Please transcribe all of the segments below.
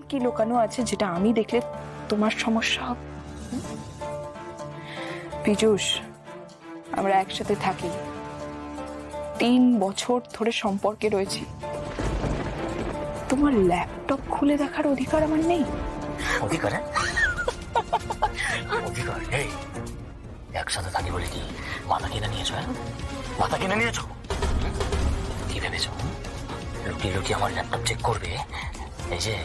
কি লুকানো আছে যেটা আমি দেখলে তোমার সমস্যা হবে? পীযূষ, আমরা একসাথে থাকি, 3 বছর ধরে সম্পর্কে রয়েছি। তোমার ল্যাপটপ খুলে দেখার অধিকার আমার নেই? অধিকার? অধিকার? এই একসাথে থাকি বলে কি মাথা কিনে নিয়েছো? মাথা কিনে নিয়েছো? কি ভেবেছো লুকিয়ে লুকিয়ে আমার ল্যাপটপ চেক করবে? এই যে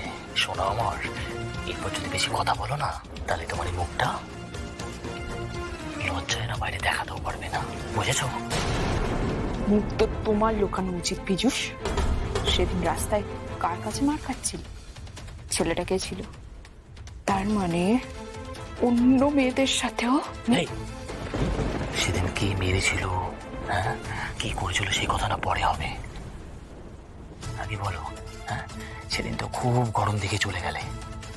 শোনো আমার, এরপর যদি বেশি কথা বলো না, তাহলে তোমার এই মুখটা লজ্জায় না বাইরে দেখাতেও পারবে না, বুঝেছো? মুখ তো তোমার লুকানো উচিত পীযূষ। সেদিন রাস্তায় কার কাছে মার খাচ্ছিল? ছেলেটা কে ছিল? তার মানে অন্য মেয়েদের সাথেও? নেই, সেদিন কি মেরেছিল, হ্যাঁ, কি করেছিল সেই কথা না পরে হবে, আগে বলো। হ্যাঁ, সেদিন তো খুব গরম দিকে চলে গেলে,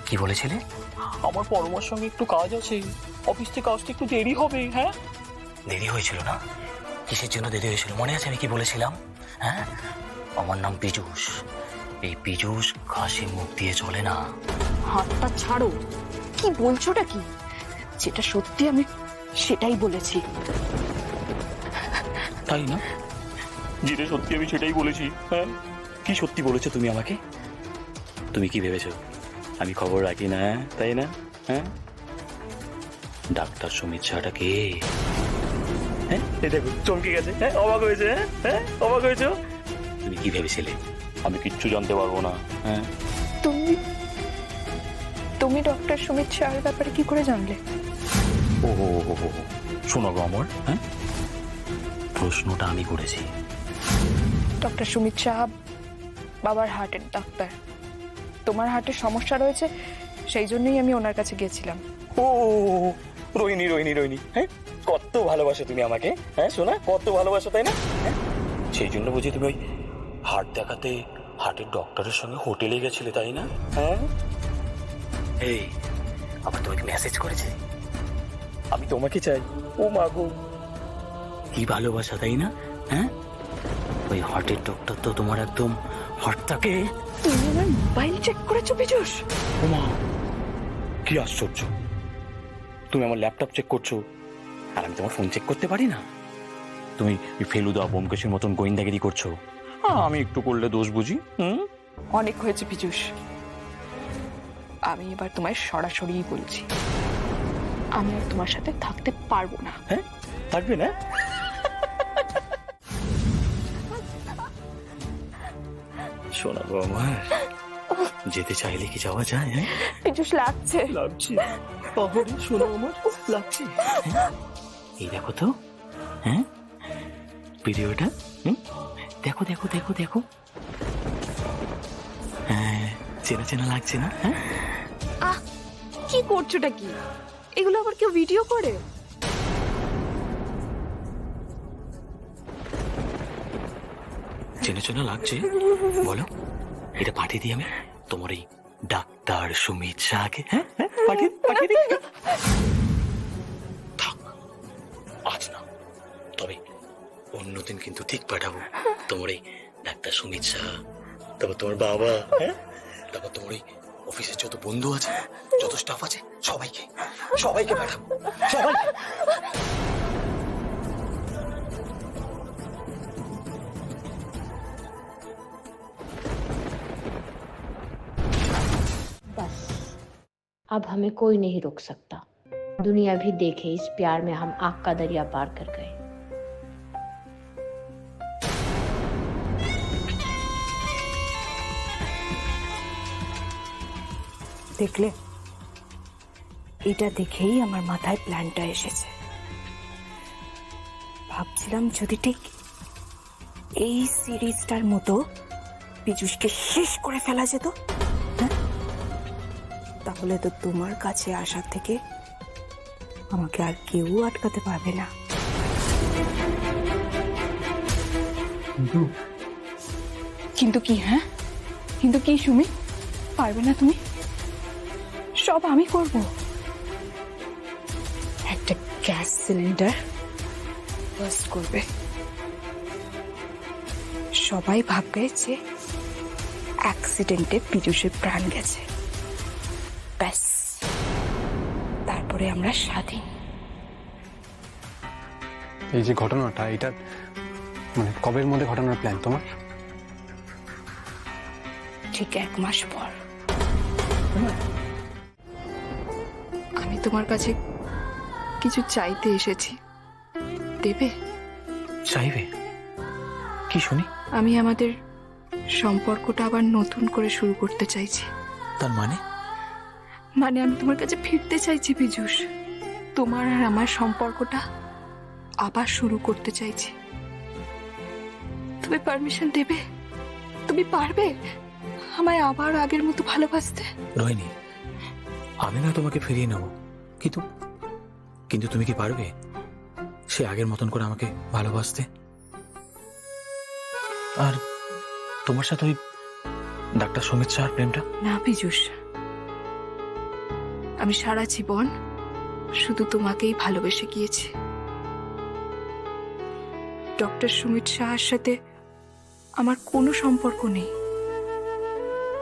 কি বলেছিলে? আমার পরমার সঙ্গে একটু কাজ আছে, অফিস থেকে আসতে একটু দেরি হবে। হ্যাঁ, দেরি হয়েছিল না? কিসের জন্য দেরি হয়েছিল মনে আছে আমি কি বলেছিলাম? হ্যাঁ, আমার নাম পীযূষ। এই পীযূষ ঘাসে মুখ দিয়ে চলে না। হাতটা ছাড়ো। কি বলছোটা কি? যেটা সত্যি আমি সেটাই বলেছি। তাই না? যেটা সত্যি আমি সেটাই বলেছি। হ্যাঁ, কি সত্যি বলেছো তুমি আমাকে? তুমি কি ভেবেছো আমি খবর রাখি না, তাই না? হ্যাঁ, ডাক্তার সুমিত শাহটা কে? হ্যাঁ, এই দেখো চমকে গেছে। হ্যাঁ, অবাক হয়েছে। হ্যাঁ, অবাক হয়েছো? তুমি কি ভেবেছিলে আমি কিচ্ছু জানতে পারবো না? হ্যাঁ, তুমি তুমি ডক্টর সুমিত শাহর ব্যাপারে কি করে জানলে? ও শোনো গো আমার, হ্যাঁ, প্রশ্নটা আমি করেছি। ডক্টর সুমিত শাহ বাবার হার্টের ডাক্তার। তোমার হার্টের সমস্যা রয়েছে, সেই জন্যই আমি ওনার কাছে গিয়েছিলাম। ও রোহিণী রোহিণী রোহিণী, হ্যাঁ, কত ভালোবাসো তুমি আমাকে। হ্যাঁ শোনা, কত ভালোবাসো, তাই না? হ্যাঁ, সেই জন্য বুঝি তুমি ওই হার্ট দেখাতে হার্টের ডক্টরের সঙ্গে হোটেলে গেছিলে, তাই না? হ্যাঁ, এই আবার তোমাকে মেসেজ করেছে? আমি তোমাকে চাই। ও মা গো, কি ভালোবাসা, তাই না? হ্যাঁ, ওই হার্টের ডক্টর তো তোমার একদম হার্টটাকে। তুমি আমার মোবাইল চেক করেছো পীযূষ? ও মা, কি আশ্চর্য! তুমি আমার ল্যাপটপ চেক করছো আর আমি তোমার ফোন চেক করতে পারি না? তুমি ফেলুদা বোমকেশের মতন গোয়েন্দাগিরি করছো, আমি একটু করলে দোষ বুঝি? অনেক হয়েছে পীযূষ। আমি এবার তোমায় সরাসরি বলছি, আমি আর তোমার সাথে থাকতে পারবো না। হ্যাঁ, থাকবে না? শোনা গো আমার, যেতে চাইলে কি যাওয়া যায়? হ্যাঁ, পীযূষ লাগছে। লাগছে। পাহরে শোনো আমার, লাগছে। হ্যাঁ? এই দেখো তো, হ্যাঁ, ভিডিওটা। দেখো দেখো দেখো দেখো, হ্যাঁ, চেনা চেনা লাগছে না? হ্যাঁ, আহ, কি করছোটা কি? এগুলো আবার কেউ ভিডিও করে? চেনা চেনা লাগছে? বলো, এটা পাঠিয়ে দিই আমি তোমার এই ডাক্তার সুমিত শাহকে। হ্যাঁ, পাঠিয়ে পাঠিয়ে দিই। থাক, আজ না, তবে অন্যদিন কিন্তু ঠিক পাঠাবো। তোমার এই ডাক্তার সুমিত শাহ, তারপর তোমার বাবা, হ্যাঁ, তারপর তোমার এই অফিসের যত বন্ধু আছে, যত স্টাফ আছে, সবাইকে সবাইকে পাঠাবো, সবাইকে। बस अब हमें कोई नहीं रोक सकता। दुनिया भी देखे इस प्यार में हम आग का दरिया पार कर गए। দেখলে, এটা দেখেই আমার মাথায় প্ল্যানটা এসেছে। ভাবছিলাম যদি ঠিক এই সিরিজটার মতো পীযূষকে শেষ করে ফেলা যেত, হ্যাঁ, তাহলে তো তোমার কাছে আসা থেকে আমাকে আর কেউ আটকাতে পারবে না। কিন্তু কি? হ্যাঁ, কিন্তু কি সুমি? পারবে না তুমি? সব আমি করব। একটা গ্যাস সিলিন্ডার বাস্ট করবে, সবাই ভাববে যে অ্যাক্সিডেন্টে পীযূষের প্রাণ গেছে। ব্যাস তারপরে আমরা স্বাধীন। এই যে ঘটনাটা, এটা মানে কবের মধ্যে ঘটনার প্ল্যান তোমার? ঠিক 1 মাস পর। আমি তোমার কাছে কিছু চাইতে এসেছি, দেবে? চাইবে? কি শুনি? আমি আমাদের সম্পর্কটা আবার নতুন করে শুরু করতে চাইছি। তার মানে? মানে আমি তোমার কাছে ফিরতে চাইছি পীযূষ, তোমার আর আমার সম্পর্কটা আবার শুরু করতে চাইছি। তুমি পারমিশন দেবে? তুমি পারবে আমায় আবার আগের মতো ভালোবাসতে? রোহিণী, আমি না তোমাকে ফিরিয়ে নেব, কিন্তু কিন্তু তুমি কি পারবে সে আগের মতন করে আমাকে ভালোবাসতে? আর তোমার সাথে ওই ডাক্তার সুমিত শাহর প্রেমটা? না পীযূষ, আমি সারা জীবন শুধু তোমাকেই ভালোবেসে গিয়েছি। ডক্টর সুমিত শাহর সাথে আমার কোনো সম্পর্ক নেই।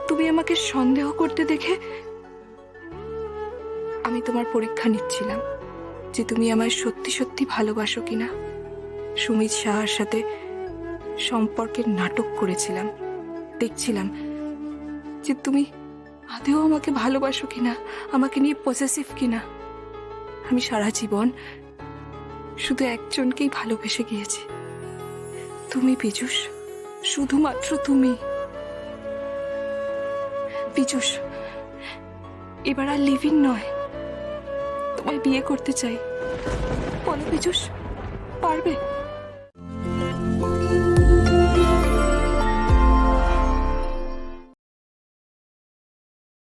তুমি আমাকে সন্দেহ করতে দেখে আমি তোমার পরীক্ষা নিচ্ছিলাম যে তুমি আমায় সত্যি সত্যি ভালোবাসো কিনা। সুমিত শাহর সাথে সম্পর্কের নাটক করেছিলাম, দেখছিলাম যে তুমি আদেও আমাকে ভালোবাসো কিনা, আমাকে নিয়ে পসেসিভ কিনা। আমি সারা জীবন শুধু একজনকেই ভালোবেসে গিয়েছি, তুমি পীযূষ, শুধুমাত্র তুমি। পীযূষ, এবার আর লিভ ইন নয়, তোমায় বিয়ে করতে চাই। বলো পীযূষ, পারবে?